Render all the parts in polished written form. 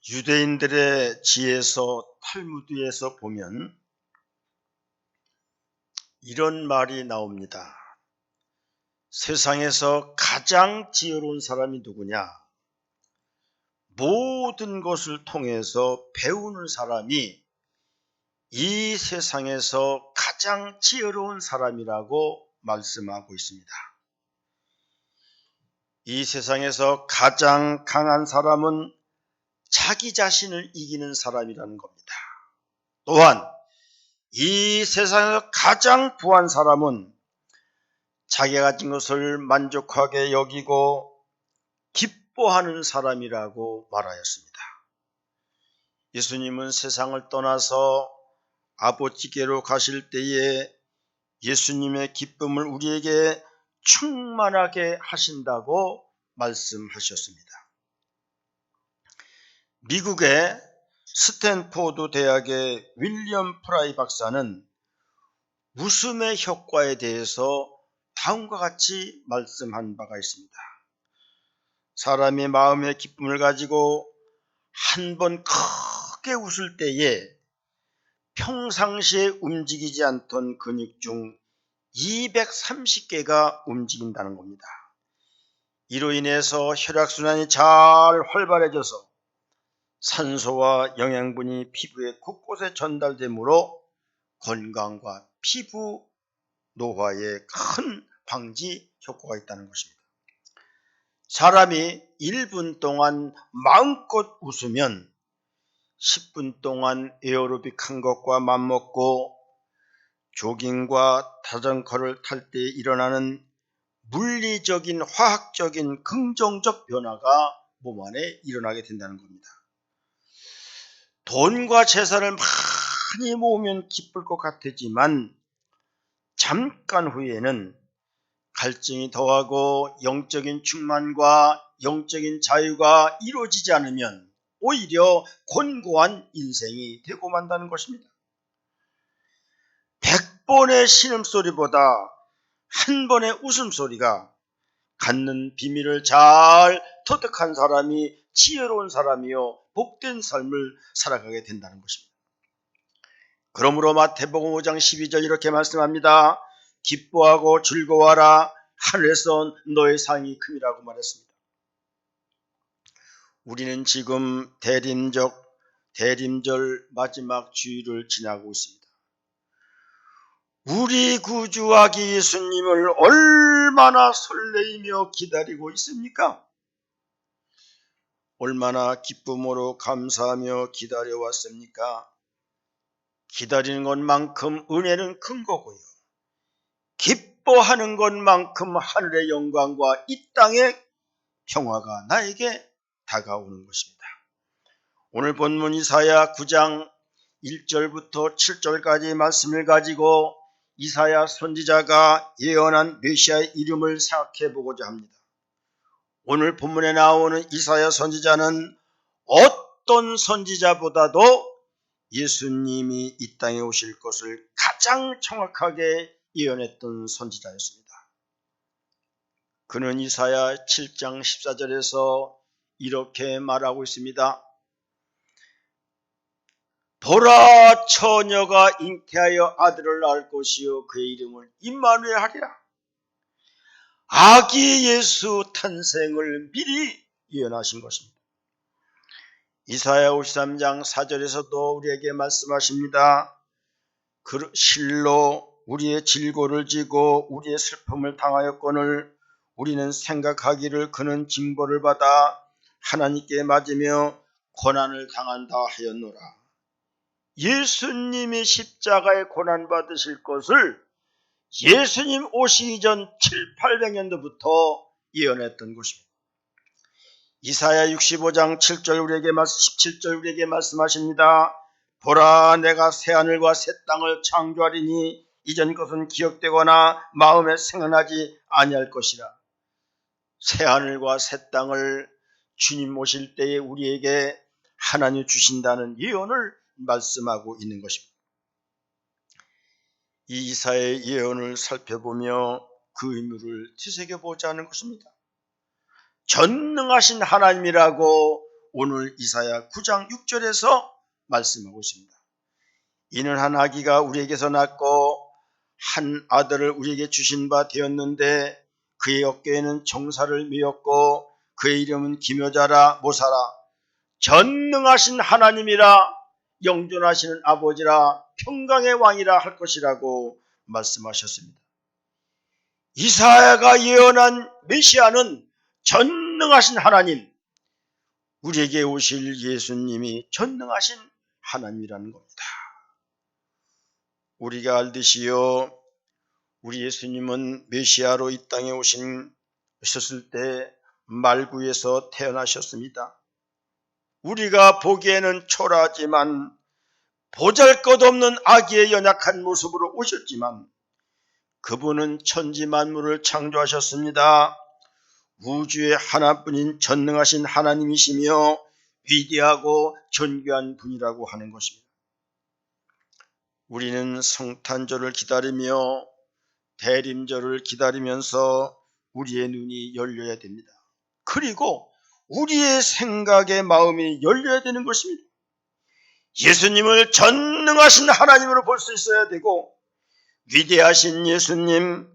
유대인들의 지에서 탈무드에서 보면 이런 말이 나옵니다. 세상에서 가장 지혜로운 사람이 누구냐? 모든 것을 통해서 배우는 사람이 이 세상에서 가장 지혜로운 사람이라고 말씀하고 있습니다. 이 세상에서 가장 강한 사람은 자기 자신을 이기는 사람이라는 겁니다. 또한 이 세상에서 가장 부한 사람은 자기가 가진 것을 만족하게 여기고 기뻐하는 사람이라고 말하였습니다. 예수님은 세상을 떠나서 아버지께로 가실 때에 예수님의 기쁨을 우리에게 충만하게 하신다고 말씀하셨습니다. 미국의 스탠포드 대학의 윌리엄 프라이 박사는 웃음의 효과에 대해서 다음과 같이 말씀한 바가 있습니다. 사람이 마음의 기쁨을 가지고 한 번 크게 웃을 때에 평상시에 움직이지 않던 근육 중 230개가 움직인다는 겁니다. 이로 인해서 혈액순환이 잘 활발해져서 산소와 영양분이 피부의 곳곳에 전달되므로 건강과 피부 노화에 큰 방지 효과가 있다는 것입니다. 사람이 1분 동안 마음껏 웃으면 10분 동안 에어로빅한 것과 맞먹고 조깅과 자전거를 탈 때 일어나는 물리적인 화학적인 긍정적 변화가 몸 안에 일어나게 된다는 겁니다. 돈과 재산을 많이 모으면 기쁠 것 같지만 잠깐 후에는 갈증이 더하고 영적인 충만과 영적인 자유가 이루어지지 않으면 오히려 곤고한 인생이 되고 만다는 것입니다. 100번의 신음소리보다 한 번의 웃음소리가 갖는 비밀을 잘 터득한 사람이 지혜로운 사람이요 복된 삶을 살아가게 된다는 것입니다. 그러므로 마태복음 5장 12절 이렇게 말씀합니다. 기뻐하고 즐거워하라. 하늘에서 너의 상이 큼이라고 말했습니다. 우리는 지금 대림절 마지막 주일을 지나고 있습니다. 우리 구주아기 예수님을 얼마나 설레이며 기다리고 있습니까? 얼마나 기쁨으로 감사하며 기다려왔습니까? 기다리는 것만큼 은혜는 큰 거고요. 기뻐하는 것만큼 하늘의 영광과 이 땅의 평화가 나에게 다가오는 것입니다. 오늘 본문 이사야 9장 1절부터 7절까지 말씀을 가지고 이사야 선지자가 예언한 메시아의 이름을 생각해 보고자 합니다. 오늘 본문에 나오는 이사야 선지자는 어떤 선지자보다도 예수님이 이 땅에 오실 것을 가장 정확하게 예언했던 선지자였습니다. 그는 이사야 7장 14절에서 이렇게 말하고 있습니다. 보라, 처녀가 잉태하여 아들을 낳을 것이요 그의 이름을 임마누엘 하리라. 아기 예수 탄생을 미리 예언하신 것입니다. 이사야 53장 4절에서도 우리에게 말씀하십니다. 실로 우리의 질고를 지고 우리의 슬픔을 당하였거늘 우리는 생각하기를 그는 징벌을 받아 하나님께 맞으며 고난을 당한다 하였노라. 예수님이 십자가에 고난 받으실 것을 예수님 오시기 전 700~800년도부터 예언했던 것입니다. 이사야 65장 7절 우리에게 17절 우리에게 말씀하십니다. 보라, 내가 새하늘과 새 땅을 창조하리니 이전 것은 기억되거나 마음에 생각나지 아니할 것이라. 새하늘과 새 땅을 주님 오실 때에 우리에게 하나님 주신다는 예언을 말씀하고 있는 것입니다. 이 이사야의 예언을 살펴보며 그 의미를 되새겨보자 하는 것입니다. 전능하신 하나님이라고 오늘 이사야 9장 6절에서 말씀하고 있습니다. 이는 한 아기가 우리에게서 낳고 한 아들을 우리에게 주신 바 되었는데 그의 어깨에는 정사를 메었고 그의 이름은 기묘자라 모사라 전능하신 하나님이라 영존하시는 아버지라 평강의 왕이라 할 것이라고 말씀하셨습니다. 이사야가 예언한 메시아는 전능하신 하나님, 우리에게 오실 예수님이 전능하신 하나님이라는 겁니다. 우리가 알듯이요, 우리 예수님은 메시아로 이 땅에 오셨을 때 말구에서 태어나셨습니다. 우리가 보기에는 초라하지만 보잘것없는 아기의 연약한 모습으로 오셨지만 그분은 천지 만물을 창조하셨습니다. 우주의 하나뿐인 전능하신 하나님이시며 위대하고 존귀한 분이라고 하는 것입니다. 우리는 성탄절을 기다리며 대림절을 기다리면서 우리의 눈이 열려야 됩니다. 그리고 우리의 생각의 마음이 열려야 되는 것입니다. 예수님을 전능하신 하나님으로 볼 수 있어야 되고 위대하신 예수님,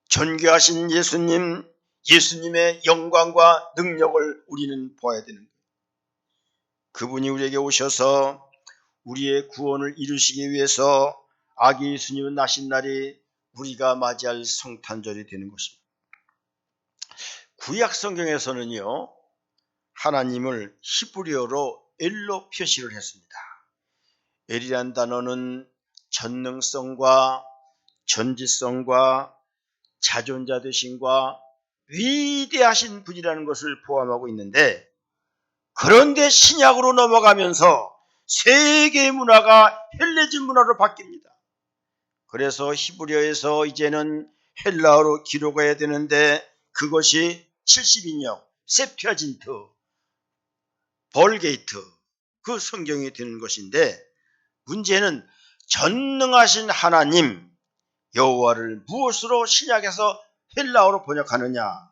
존귀하신 예수님, 예수님의 영광과 능력을 우리는 보아야 되는 거예요. 그분이 우리에게 오셔서 우리의 구원을 이루시기 위해서 아기 예수님은 나신 날이 우리가 맞이할 성탄절이 되는 것입니다. 구약 성경에서는요, 하나님을 히브리어로 엘로 표시를 했습니다. 엘이란 단어는 전능성과 전지성과 자존자 되심과 위대하신 분이라는 것을 포함하고 있는데, 그런데 신약으로 넘어가면서 세계의 문화가 헬레진 문화로 바뀝니다. 그래서 히브리어에서 이제는 헬라어로 기록해야 되는데 그것이 70인역, septuagint, 벌게이트, 그 성경이 되는 것인데, 문제는 전능하신 하나님 여호와를 무엇으로 신약에서 헬라어로 번역하느냐?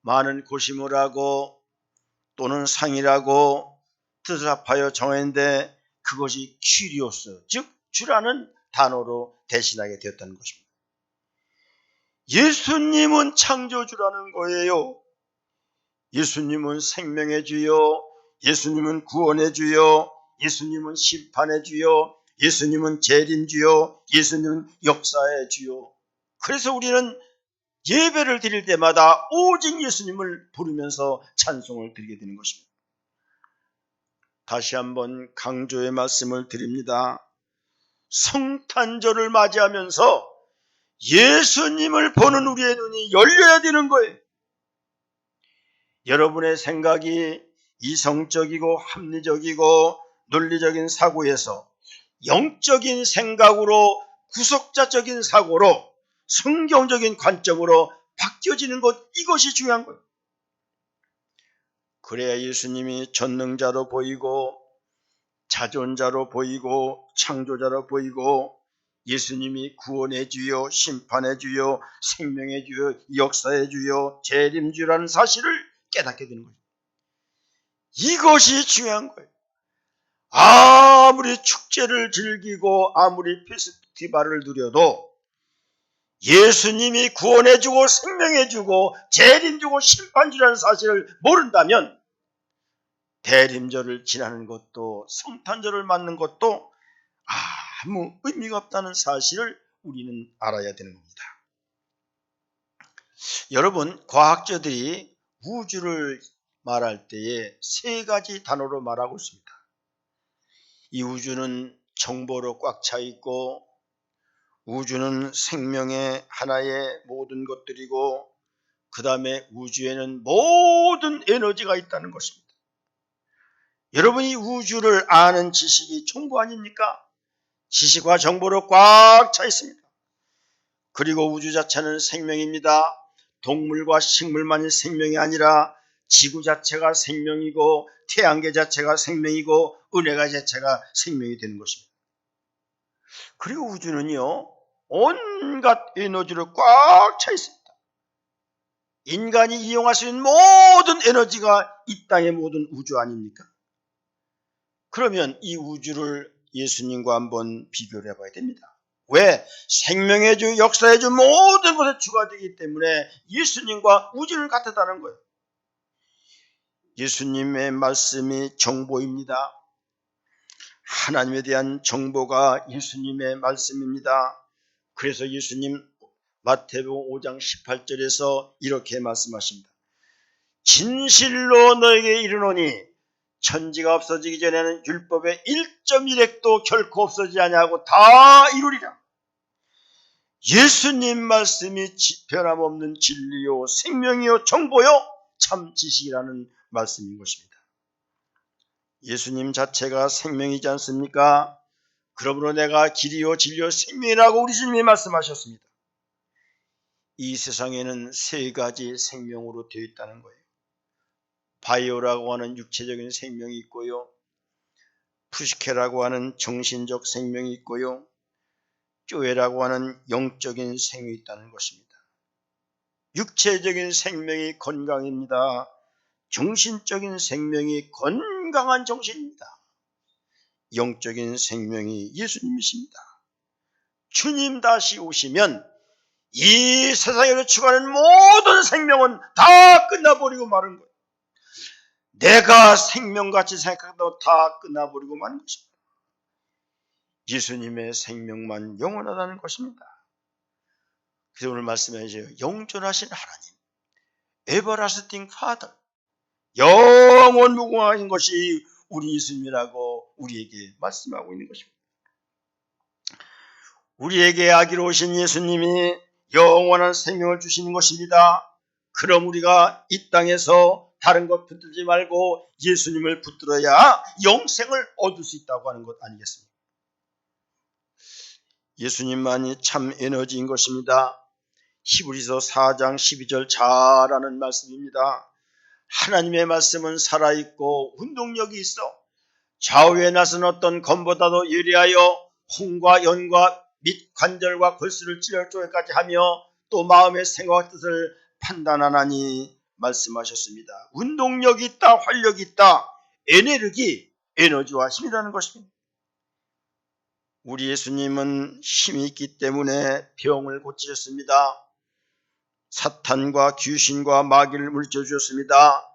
많은 고시무라고 또는 상이라고 뜻을 합하여 정했는데 그것이 퀴리오스, 즉 주라는 단어로 대신하게 되었다는 것입니다. 예수님은 창조주라는 거예요. 예수님은 생명의 주요, 예수님은 구원의 주요, 예수님은 심판의 주요, 예수님은 재림주요, 예수님은 역사의 주요. 그래서 우리는 예배를 드릴 때마다 오직 예수님을 부르면서 찬송을 드리게 되는 것입니다. 다시 한번 강조의 말씀을 드립니다. 성탄절을 맞이하면서 예수님을 보는 우리의 눈이 열려야 되는 거예요. 여러분의 생각이 이성적이고 합리적이고 논리적인 사고에서 영적인 생각으로, 구속자적인 사고로, 성경적인 관점으로 바뀌어지는 것, 이것이 중요한 거예요. 그래야 예수님이 전능자로 보이고 자존자로 보이고 창조자로 보이고 예수님이 구원의 주요, 심판의 주요, 생명의 주요, 역사의 주요, 재림주라는 사실을 깨닫게 되는 거예요. 이것이 중요한 거예요. 아무리 축제를 즐기고 아무리 페스티벌을 누려도 예수님이 구원해주고 생명해주고 재림주고 심판주라는 사실을 모른다면 대림절을 지나는 것도 성탄절을 맞는 것도 아무 의미가 없다는 사실을 우리는 알아야 되는 겁니다. 여러분, 과학자들이 우주를 말할 때에 세 가지 단어로 말하고 있습니다. 이 우주는 정보로 꽉 차 있고, 우주는 생명의 하나의 모든 것들이고, 그 다음에 우주에는 모든 에너지가 있다는 것입니다. 여러분이 우주를 아는 지식이 정보 아닙니까? 지식과 정보로 꽉 차 있습니다. 그리고 우주 자체는 생명입니다. 동물과 식물만이 생명이 아니라 지구 자체가 생명이고 태양계 자체가 생명이고 은하계 자체가 생명이 되는 것입니다. 그리고 우주는요, 온갖 에너지로 꽉 차 있습니다. 인간이 이용할 수 있는 모든 에너지가 이 땅의 모든 우주 아닙니까? 그러면 이 우주를 예수님과 한번 비교를 해봐야 됩니다. 왜? 생명의 주, 역사의 주, 모든 것의 주가 되기 때문에 예수님과 우주를 같다는 거예요. 예수님의 말씀이 정보입니다. 하나님에 대한 정보가 예수님의 말씀입니다. 그래서 예수님 마태복음 5장 18절에서 이렇게 말씀하십니다. 진실로 너에게 이르노니 천지가 없어지기 전에는 율법의 1.1획도 결코 없어지지 아니하고 다 이루리라. 예수님 말씀이 변함없는 진리요 생명이요 정보요 참 지식이라는 말씀인 것입니다. 예수님 자체가 생명이지 않습니까? 그러므로 내가 길이요 진리요 생명이라고 우리 주님이 말씀하셨습니다. 이 세상에는 세 가지 생명으로 되어 있다는 거예요. 바이오라고 하는 육체적인 생명이 있고요. 푸시케라고 하는 정신적 생명이 있고요. 쪼에라고 하는 영적인 생명이 있다는 것입니다. 육체적인 생명이 건강입니다. 정신적인 생명이 건강한 정신입니다. 영적인 생명이 예수님이십니다. 주님 다시 오시면 이 세상에서 추구하는 모든 생명은 다 끝나버리고 마는 거예요. 내가 생명같이 생각해도 다 끝나버리고 마는 것입니다. 예수님의 생명만 영원하다는 것입니다. 그래서 오늘 말씀하셔요. 영존하신 하나님, 에버라스팅 파더, 영원 무궁하신 것이 우리 예수님이라고 우리에게 말씀하고 있는 것입니다. 우리에게 아기로 오신 예수님이 영원한 생명을 주시는 것입니다. 그럼 우리가 이 땅에서 다른 것 붙들지 말고 예수님을 붙들어야 영생을 얻을 수 있다고 하는 것 아니겠습니까? 예수님만이 참 에너지인 것입니다. 히브리서 4장 12절 잘 아는 말씀입니다. 하나님의 말씀은 살아있고 운동력이 있어 좌우에 나선 어떤 검보다도 예리하여 홍과 연과 및 관절과 골수를 찔러 쪼개까지 하며 또 마음의 생각과 뜻을 판단하나니 말씀하셨습니다. 운동력이 있다, 활력이 있다, 에너지와 힘이라는 것입니다. 우리 예수님은 힘이 있기 때문에 병을 고치셨습니다. 사탄과 귀신과 마귀를 물리쳐 주셨습니다.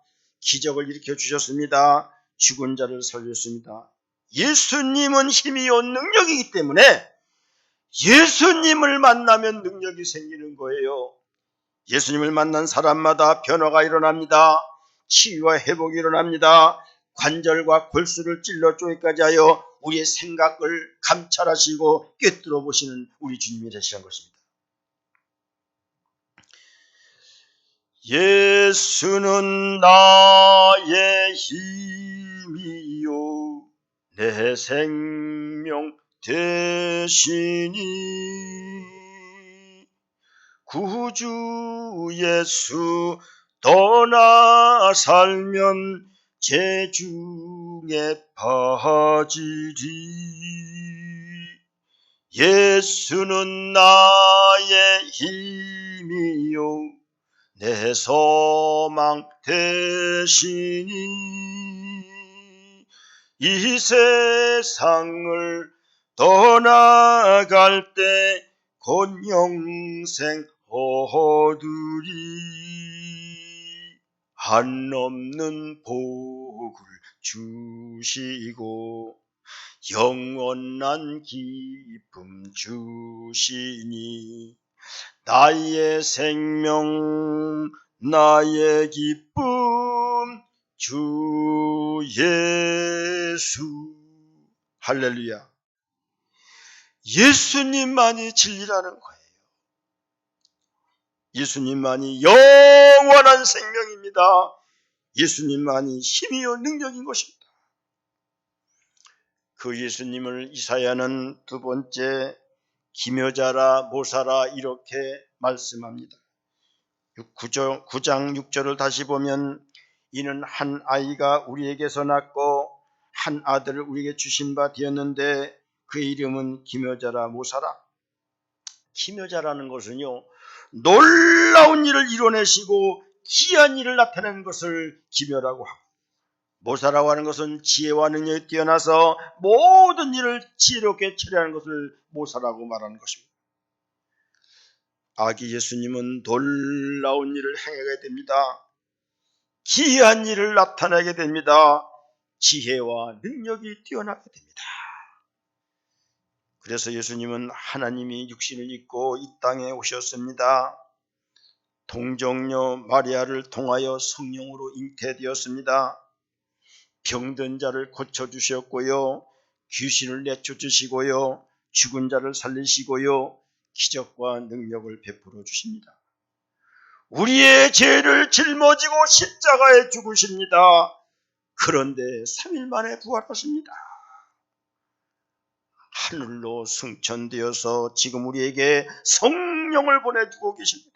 기적을 일으켜 주셨습니다. 죽은 자를 살렸습니다. 예수님은 힘이요 능력이기 때문에 예수님을 만나면 능력이 생기는 거예요. 예수님을 만난 사람마다 변화가 일어납니다. 치유와 회복이 일어납니다. 관절과 골수를 찔러 쪼개까지 하여 우리의 생각을 감찰하시고 꿰뚫어 보시는 우리 주님이 되시는 것입니다. 예수는 나의 힘이요 내 생명 되시니 구주 예수 떠나 살면 재중에 빠지리. 예수는 나의 힘이요 내 소망 되시니 이 세상을 떠나갈 때 곧 영생 얻으리. 한없는 복을 주시고 영원한 기쁨 주시니 나의 생명 나의 기쁨 주 예수. 할렐루야. 예수님만이 진리라는 거예요. 예수님만이 영원한 생명입니다. 예수님만이 힘이요 능력인 것입니다. 그 예수님을 이사야는 두 번째 기묘자라 모사라 이렇게 말씀합니다. 9장 6절을 다시 보면 이는 한 아이가 우리에게서 낳고 한 아들을 우리에게 주신 바 되었는데 그 이름은 기묘자라 모사라. 기묘자라는 것은요 놀라운 일을 이뤄내시고 기이한 일을 나타내는 것을 기묘라고 하고, 모사라고 하는 것은 지혜와 능력이 뛰어나서 모든 일을 지혜롭게 처리하는 것을 모사라고 말하는 것입니다. 아기 예수님은 놀라운 일을 행하게 됩니다. 기이한 일을 나타내게 됩니다. 지혜와 능력이 뛰어나게 됩니다. 그래서 예수님은 하나님이 육신을 입고 이 땅에 오셨습니다. 동정녀 마리아를 통하여 성령으로 잉태되었습니다. 병든 자를 고쳐주셨고요, 귀신을 내쫓으시고요, 죽은 자를 살리시고요, 기적과 능력을 베풀어 주십니다. 우리의 죄를 짊어지고 십자가에 죽으십니다. 그런데 3일 만에 부활하십니다. 하늘로 승천되어서 지금 우리에게 성령을 보내주고 계십니다.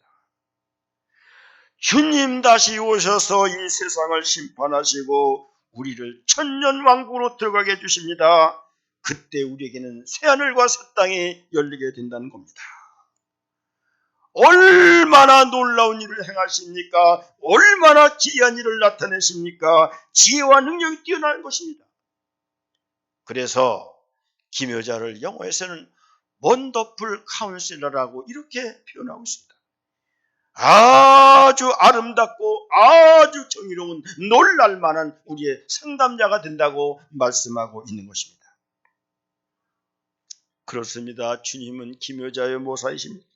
주님 다시 오셔서 이 세상을 심판하시고 우리를 천년왕국으로 들어가게 해주십니다. 그때 우리에게는 새하늘과 새 땅이 열리게 된다는 겁니다. 얼마나 놀라운 일을 행하십니까? 얼마나 기이한 일을 나타내십니까? 지혜와 능력이 뛰어나는 것입니다. 그래서 기묘자를 영어에서는 원더풀 카운슬러라고 이렇게 표현하고 있습니다. 아주 아름답고 아주 정의로운 놀랄만한 우리의 상담자가 된다고 말씀하고 있는 것입니다. 그렇습니다. 주님은 기묘자의 모사이십니다.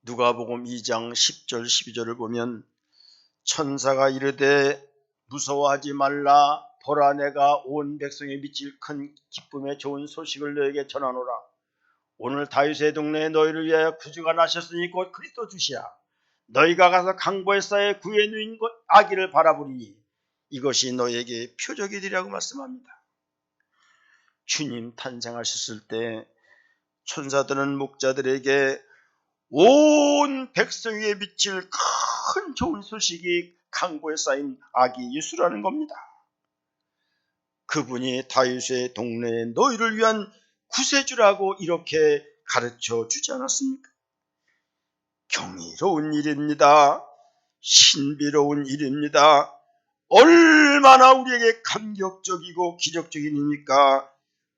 누가복음 2장 10절 12절을 보면 천사가 이르되 무서워하지 말라, 보라 내가 온 백성에 미칠 큰 기쁨의 좋은 소식을 너에게 전하노라. 오늘 다윗의 동네에 너희를 위하여 구주가 나셨으니 곧 그리스도 주시야. 너희가 가서 강보에사에 구해 누인 것 아기를 바라보리니 이것이 너희에게 표적이 되리라고 말씀합니다. 주님 탄생하셨을 때 천사들은 목자들에게 온 백성 위에 미칠 큰 좋은 소식이 강보에 쌓인 아기 예수라는 겁니다. 그분이 다윗의 동네에 너희를 위한 구세주라고 이렇게 가르쳐 주지 않았습니까? 경이로운 일입니다. 신비로운 일입니다. 얼마나 우리에게 감격적이고 기적적인 일입니까?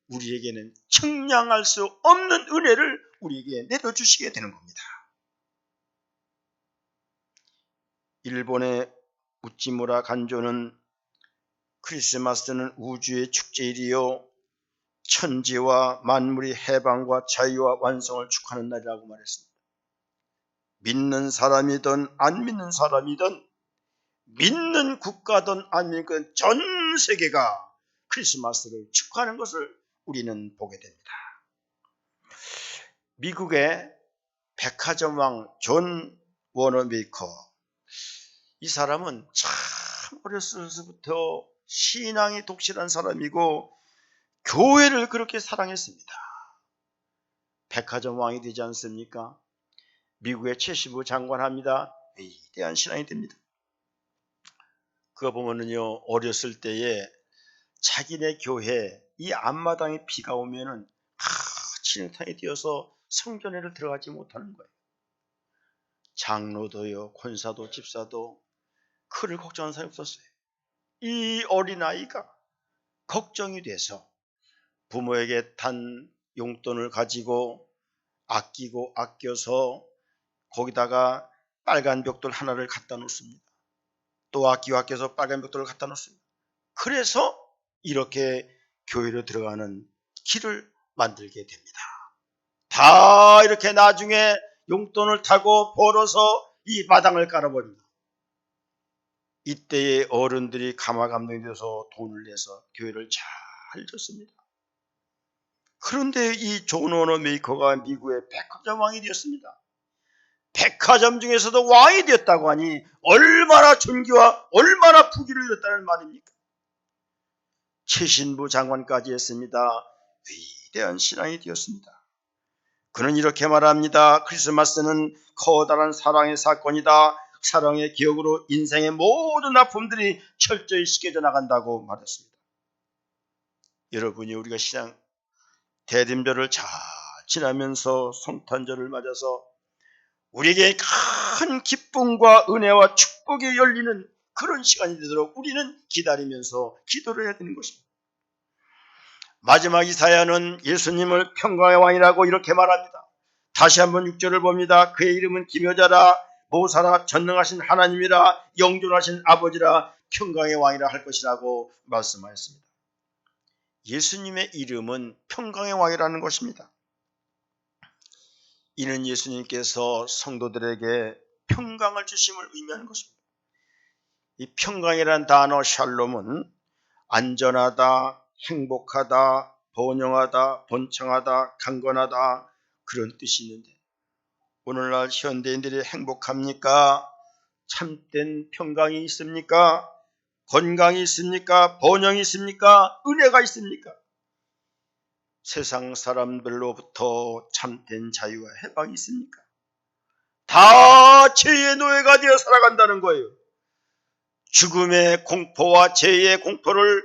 우리에게는 측량할 수 없는 은혜를 우리에게 내려주시게 되는 겁니다. 일본의 우찌무라 간조는 크리스마스는 우주의 축제일이요 천지와 만물이 해방과 자유와 완성을 축하하는 날이라고 말했습니다. 믿는 사람이든 안 믿는 사람이든 믿는 국가든 안 믿는 전 세계가 크리스마스를 축하하는 것을 우리는 보게 됩니다. 미국의 백화점 왕 존 워너메이커, 이 사람은 참 어렸을 때부터 신앙이 독실한 사람이고 교회를 그렇게 사랑했습니다. 백화점 왕이 되지 않습니까? 미국의 75 장관합니다. 위대한 신앙이 됩니다. 그거 보면은요, 어렸을 때에 자기네 교회 이 앞마당에 비가 오면은 진흙탕에 뛰어서 성전에를 들어가지 못하는 거예요. 장로도요, 권사도, 집사도 그를 걱정하는 사람이 없었어요. 이 어린아이가 걱정이 돼서 부모에게 단 용돈을 가지고 아끼고 아껴서 거기다가 빨간 벽돌 하나를 갖다 놓습니다. 또 아끼고 아껴서 빨간 벽돌을 갖다 놓습니다. 그래서 이렇게 교회로 들어가는 길을 만들게 됩니다. 다 이렇게 나중에 용돈을 타고 벌어서 이 마당을 깔아버립니다. 이때의 어른들이 가마감독이 되어서 돈을 내서 교회를 잘 졌습니다. 그런데 이 존 워너메이커가 미국의 백화점 왕이 되었습니다. 백화점 중에서도 왕이 되었다고 하니 얼마나 존귀와 얼마나 부귀를 이뤘다는 말입니까? 최신부 장관까지 했습니다. 위대한 신앙이 되었습니다. 그는 이렇게 말합니다. 크리스마스는 커다란 사랑의 사건이다. 사랑의 기억으로 인생의 모든 아픔들이 철저히 씻겨져 나간다고 말했습니다. 여러분이 우리가 신앙 대림절을 잘 지나면서 성탄절을 맞아서 우리에게 큰 기쁨과 은혜와 축복이 열리는 그런 시간이 되도록 우리는 기다리면서 기도를 해야 되는 것입니다. 마지막 이사야는 예수님을 평강의 왕이라고 이렇게 말합니다. 다시 한번 6절을 봅니다. 그의 이름은 기묘자라, 모사라, 전능하신 하나님이라, 영존하신 아버지라, 평강의 왕이라 할 것이라고 말씀하였습니다. 예수님의 이름은 평강의 왕이라는 것입니다. 이는 예수님께서 성도들에게 평강을 주심을 의미하는 것입니다. 이 평강이라는 단어 샬롬은 안전하다, 행복하다, 번영하다, 번창하다, 강건하다 그런 뜻이 있는데 오늘날 현대인들이 행복합니까? 참된 평강이 있습니까? 건강이 있습니까? 번영이 있습니까? 은혜가 있습니까? 세상 사람들로부터 참된 자유와 해방이 있습니까? 다 죄의 노예가 되어 살아간다는 거예요. 죽음의 공포와 죄의 공포를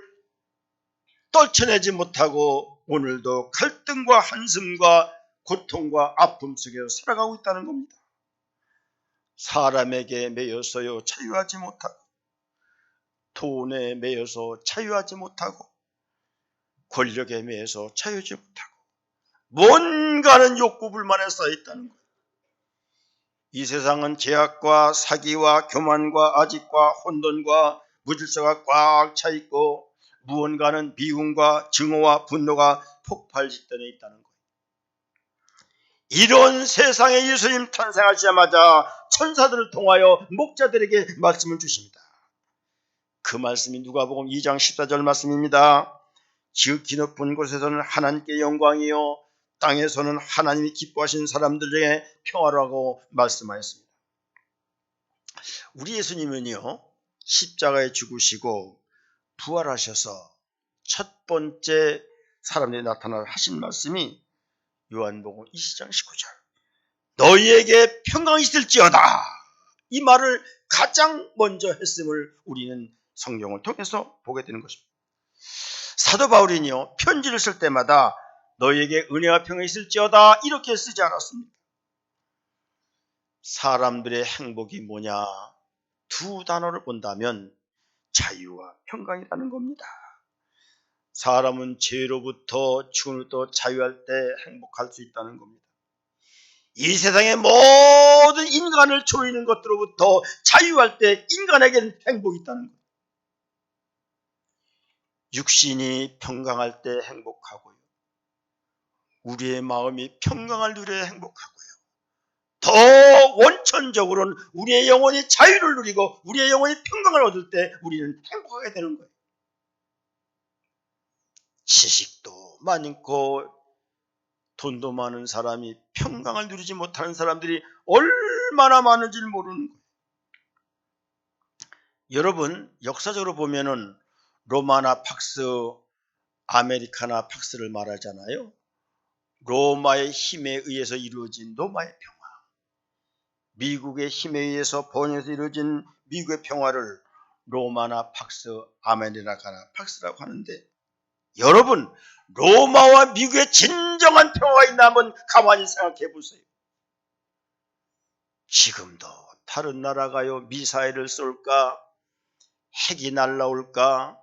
떨쳐내지 못하고 오늘도 갈등과 한숨과 고통과 아픔 속에서 살아가고 있다는 겁니다. 사람에게 매여서요 자유하지 못하고, 돈에 매여서 자유하지 못하고, 권력에 매여서 자유하지 못하고, 뭔가는 욕구 불만에 쌓여 있다는 거예요. 이 세상은 죄악과 사기와 교만과 아집과 혼돈과 무질서가 꽉 차 있고 무언가는 미움과 증오와 분노가 폭발짓단에 있다는 거예요. 이런 세상에 예수님 탄생하시자마자 천사들을 통하여 목자들에게 말씀을 주십니다. 그 말씀이 누가복음 2장 14절 말씀입니다. 지극히 높은 곳에서는 하나님께 영광이요 땅에서는 하나님이 기뻐하신 사람들 중에 평화라고 말씀하였습니다. 우리 예수님은요 십자가에 죽으시고 부활하셔서 첫 번째 사람들이 나타나 하신 말씀이 요한복음 20장 19절 너희에게 평강이 있을지어다, 이 말을 가장 먼저 했음을 우리는 성경을 통해서 보게 되는 것입니다. 사도 바울이요 편지를 쓸 때마다 너희에게 은혜와 평강이 있을지어다 이렇게 쓰지 않았습니다. 사람들의 행복이 뭐냐, 두 단어를 본다면 자유와 평강이라는 겁니다. 사람은 죄로부터 죽음으로부터 자유할 때 행복할 수 있다는 겁니다. 이 세상의 모든 인간을 조이는 것들로부터 자유할 때 인간에게는 행복이 있다는 거예요. 육신이 평강할 때 행복하고요, 우리의 마음이 평강을 누려야 행복하고요, 더 원천적으로는 우리의 영혼이 자유를 누리고 우리의 영혼이 평강을 얻을 때 우리는 행복하게 되는 거예요. 지식도 많고 돈도 많은 사람이 평강을 누리지 못하는 사람들이 얼마나 많은지 모르는 거예요. 여러분 역사적으로 보면은 로마나 팍스, 아메리카나 팍스를 말하잖아요. 로마의 힘에 의해서 이루어진 로마의 평화, 미국의 힘에 의해서 번영해서 이루어진 미국의 평화를 로마나 팍스, 아메리카나 팍스라고 하는데, 여러분 로마와 미국의 진정한 평화가 있나 한번 가만히 생각해 보세요. 지금도 다른 나라가요 미사일을 쏠까, 핵이 날라올까,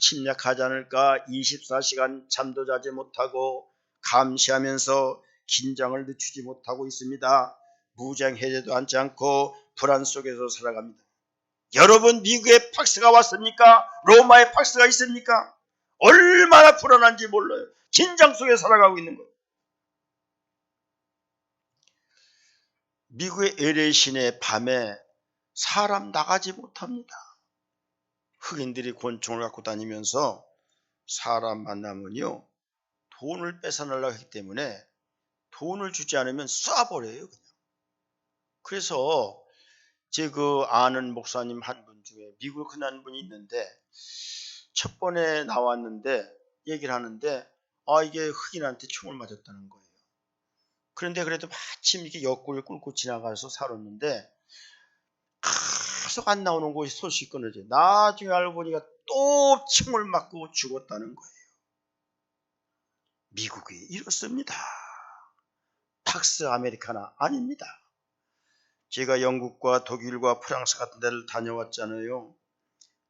침략하지 않을까 24시간 잠도 자지 못하고 감시하면서 긴장을 늦추지 못하고 있습니다. 무장 해제도 않지 않고 불안 속에서 살아갑니다. 여러분 미국의 팍스가 왔습니까? 로마의 팍스가 있습니까? 얼마나 불안한지 몰라요. 긴장 속에 살아가고 있는 거예요. 미국의 LA 시내 밤에 사람 나가지 못합니다. 흑인들이 권총을 갖고 다니면서 사람 만나면요 돈을 뺏어내려고 하기 때문에 돈을 주지 않으면 쏴버려요 그냥. 그래서 제 아는 목사님 한 분 중에 미국에 끝난 분이 있는데 첫 번에 나왔는데 얘기를 하는데 이게 흑인한테 총을 맞았다는 거예요. 그런데 그래도 마침 이렇게 옆구리를 꿇고 지나가서 살았는데 계속 안 나오는 곳이 소식이 끊어져. 나중에 알고 보니까 또 총을 맞고 죽었다는 거예요. 미국이 이렇습니다. 다 팍스 아메리카나 아닙니다. 제가 영국과 독일과 프랑스 같은 데를 다녀왔잖아요.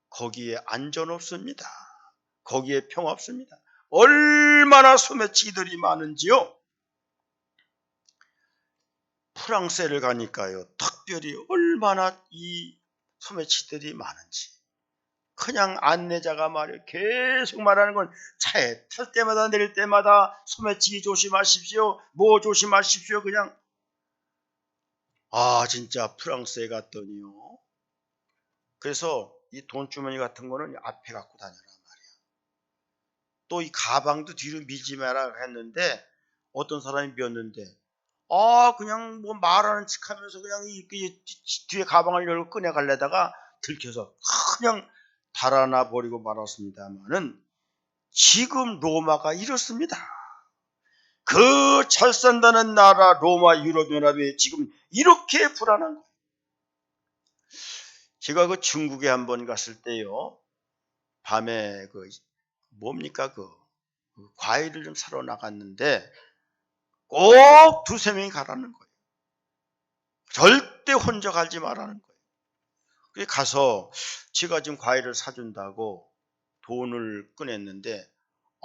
거기에 안전 없습니다. 거기에 평화 없습니다. 얼마나 소매치기들이 많은지요. 프랑스를 가니까요, 특별히 얼마나 이 소매치기들이 많은지. 그냥 안내자가 말이에요. 계속 말하는 건 차에 탈 때마다 내릴 때마다 소매치기 조심하십시오. 뭐 조심하십시오. 그냥 진짜 프랑스에 갔더니요. 그래서 이 돈주머니 같은 거는 앞에 갖고 다녀라 말이야. 또 이 가방도 뒤로 밀지 마라 했는데 어떤 사람이 밀었는데 그냥 뭐 말하는 척 하면서 그냥 이 뒤에 가방을 열고 꺼내 가려다가 들켜서 그냥 달아나 버리고 말았습니다만은 지금 로마가 이렇습니다. 그 잘 산다는 나라 로마 유럽연합이 지금 이렇게 불안한 거예요. 제가 그 중국에 한번 갔을 때요, 밤에 그 과일을 좀 사러 나갔는데 꼭 두세 명이 가라는 거예요. 절대 혼자 가지 말라는 거예요. 그래서 가서 제가 지금 과일을 사준다고 돈을 꺼냈는데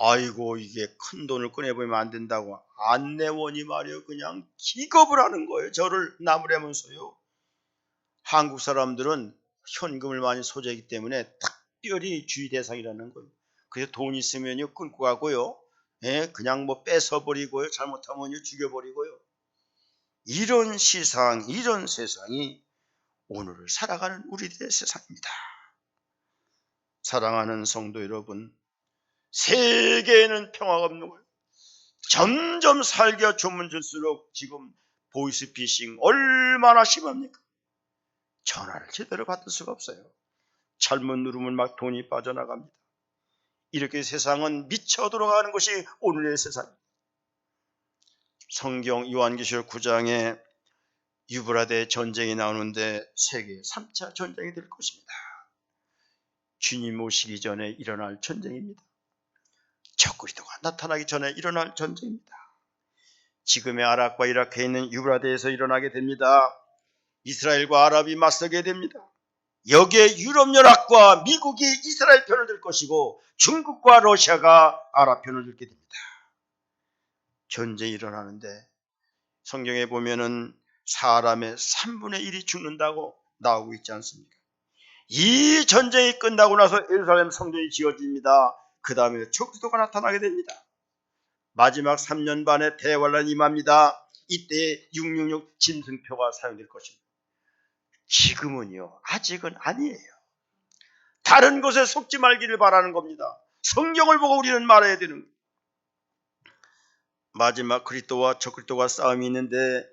아이고 이게 큰 돈을 꺼내보면 안 된다고 안내원이 말이에요. 그냥 기겁을 하는 거예요. 저를 나무라면서요. 한국 사람들은 현금을 많이 소지하기 때문에 특별히 주의 대상이라는 거예요. 그래서 돈 있으면요 끊고 가고요. 그냥 뭐 뺏어버리고요. 잘못하면 죽여버리고요. 이런 세상이 오늘을 살아가는 우리들의 세상입니다. 사랑하는 성도 여러분, 세계에는 평화가 없는 거예요. 점점 살기가 좁아질수록 지금 보이스피싱 얼마나 심합니까? 전화를 제대로 받을 수가 없어요. 잘못 누르면 막 돈이 빠져나갑니다. 이렇게 세상은 미쳐 돌아가는 것이 오늘의 세상입니다. 성경 요한계시록 9장에 유브라데 전쟁이 나오는데 세계 3차 전쟁이 될 것입니다. 주님 오시기 전에 일어날 전쟁입니다. 적그리스도가 나타나기 전에 일어날 전쟁입니다. 지금의 아랍과 이라크에 있는 유브라데에서 일어나게 됩니다. 이스라엘과 아랍이 맞서게 됩니다. 여기에 유럽연합과 미국이 이스라엘 편을 들 것이고 중국과 러시아가 아랍 편을 들게 됩니다. 전쟁이 일어나는데 성경에 보면은 사람의 3분의 1이 죽는다고 나오고 있지 않습니까? 이 전쟁이 끝나고 나서 예루살렘 성전이 지어집니다. 그 다음에 적그리스도가 나타나게 됩니다. 마지막 3년 반의 대환란이 임합니다. 이때 666 짐승표가 사용될 것입니다. 지금은요, 아직은 아니에요. 다른 것에 속지 말기를 바라는 겁니다. 성경을 보고 우리는 말해야 되는 거예요. 마지막 그리스도와 적그리스도가 싸움이 있는데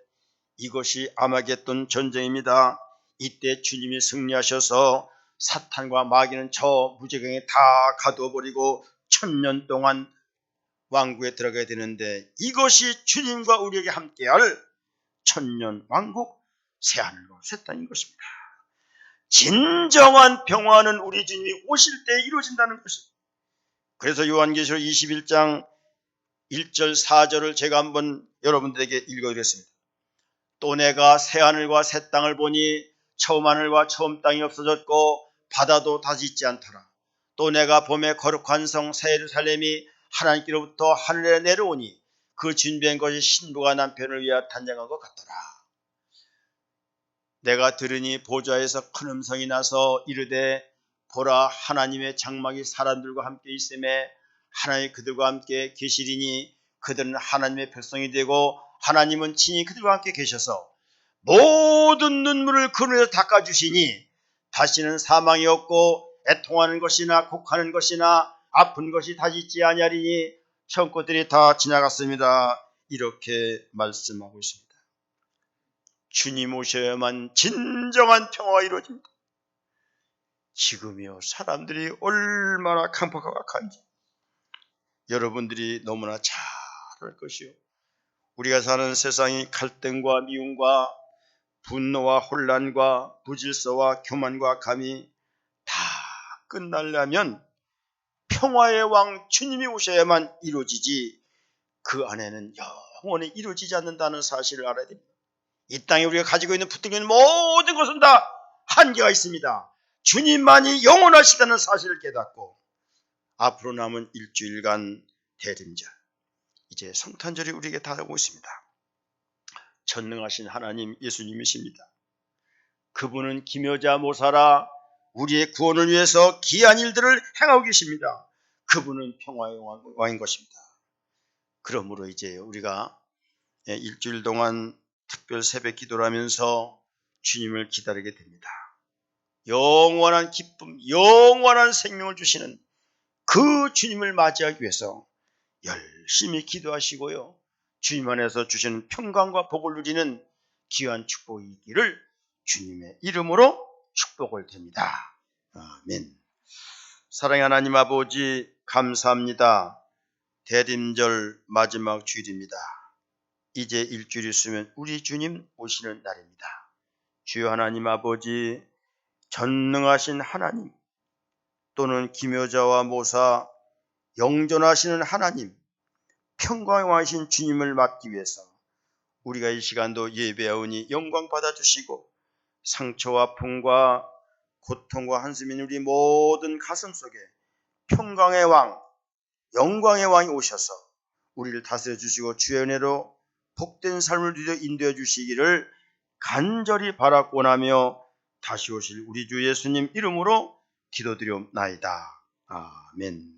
이것이 아마겟돈 전쟁입니다. 이때 주님이 승리하셔서 사탄과 마귀는 저 무지경에 다 가두어버리고 1000년 동안 왕국에 들어가야 되는데 이것이 주님과 우리에게 함께할 1000년 왕국 새하늘과 새 땅인 것입니다. 진정한 평화는 우리 주님이 오실 때 이루어진다는 것입니다. 그래서 요한계시록 21장 1절 4절을 제가 한번 여러분들에게 읽어드렸습니다. 또 내가 새하늘과 새 땅을 보니 처음 하늘과 처음 땅이 없어졌고 바다도 다시 있지 않더라. 또 내가 봄의 거룩한 성 새 예루살렘이 하나님께로부터 하늘에 내려오니 그 준비한 것이 신부가 남편을 위하여 단장한 것 같더라. 내가 들으니 보좌에서 큰 음성이 나서 이르되 보라 하나님의 장막이 사람들과 함께 있음에 하나님이 그들과 함께 계시리니 그들은 하나님의 백성이 되고 하나님은 친히 그들과 함께 계셔서 모든 눈물을 그 눈에서 닦아주시니 다시는 사망이 없고 애통하는 것이나 곡하는 것이나 아픈 것이 다시 있지 아니하리니 처음 것들이 다 지나갔습니다. 이렇게 말씀하고 있습니다. 주님 오셔야만 진정한 평화가 이루어집니다. 지금이요 사람들이 얼마나 강팍박한지 여러분들이 너무나 잘 알 것이요. 우리가 사는 세상이 갈등과 미움과 분노와 혼란과 부질서와 교만과 감이 다 끝나려면 평화의 왕 주님이 오셔야만 이루어지지 그 안에는 영원히 이루어지지 않는다는 사실을 알아야 됩니다. 이 땅에 우리가 가지고 있는 붙들고 있는 모든 것은 다 한계가 있습니다. 주님만이 영원하시다는 사실을 깨닫고 앞으로 남은 일주일간 대림절, 이제 성탄절이 우리에게 다가오고 있습니다. 전능하신 하나님 예수님이십니다. 그분은 기묘자 모사라 우리의 구원을 위해서 귀한 일들을 행하고 계십니다. 그분은 평화의 왕인 것입니다. 그러므로 이제 우리가 일주일 동안 특별 새벽 기도를 하면서 주님을 기다리게 됩니다. 영원한 기쁨, 영원한 생명을 주시는 그 주님을 맞이하기 위해서 열심히 기도하시고요. 주님 안에서 주시는 평강과 복을 누리는 귀한 축복이 있기를 주님의 이름으로 축복을 드립니다. 아멘. 사랑의 하나님 아버지, 감사합니다. 대림절 마지막 주일입니다. 이제 일주일 있으면 우리 주님 오시는 날입니다. 주여 하나님 아버지, 전능하신 하나님 또는 기묘자와 모사, 영존하시는 하나님, 평강의 왕이신 주님을 맞기 위해서 우리가 이 시간도 예배하오니 영광 받아주시고 상처와 아픔과 고통과 한숨인 우리 모든 가슴 속에 평강의 왕, 영광의 왕이 오셔서 우리를 다스려 주시고 주의 은혜로 복된 삶을 누려 인도해 주시기를 간절히 바라고 원하며 다시 오실 우리 주 예수님 이름으로 기도드리옵나이다. 아멘.